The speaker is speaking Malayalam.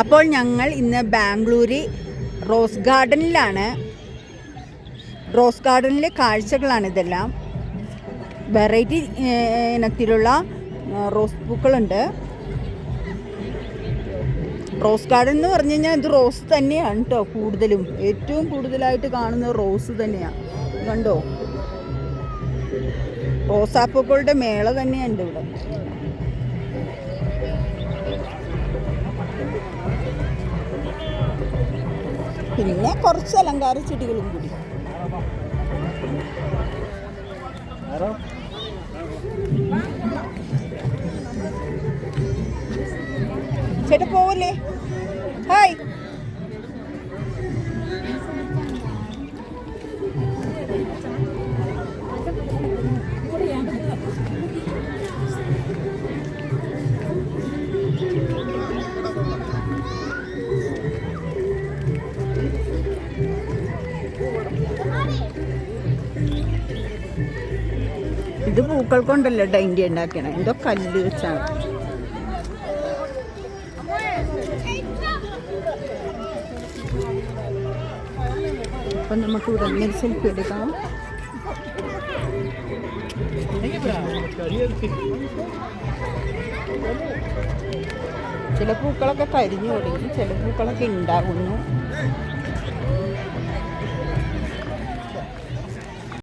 അപ്പോൾ ഞങ്ങൾ ഇന്ന് ബാംഗ്ലൂർ റോസ് ഗാർഡനിലാണ്. റോസ് ഗാർഡനിലെ കാഴ്ചകളാണ് ഇതെല്ലാം. വെറൈറ്റി ഇനത്തിലുള്ള റോസ് പൂക്കളുണ്ട്. റോസ് ഗാർഡൻ എന്ന് പറഞ്ഞു കഴിഞ്ഞാൽ ഇത് റോസ് തന്നെയാണ് കേട്ടോ. ഏറ്റവും കൂടുതലായിട്ട് കാണുന്നത് റോസ് തന്നെയാണ്. കണ്ടോ, റോസാപ്പൂക്കളുടെ മേള തന്നെയുണ്ട് ഇവിടെ. പിന്നെ കുറച്ച് അലങ്കാര ചെടികളും കൂടി. ചേട്ടാ പോവല്ലേ? ഹായ്. ഇത് പൂക്കൾ കൊണ്ടല്ലോ ഡൈൻഡി ഉണ്ടാക്കണം. എന്തോ കല്ല് വെച്ചാണ്. അപ്പം നമുക്ക് ഇവിടെ ഒരു സെൽഫി എടുക്കാം. ചില പൂക്കളൊക്കെ കരിഞ്ഞു തുടങ്ങി, ചില പൂക്കളൊക്കെ ഉണ്ടാകുന്നു.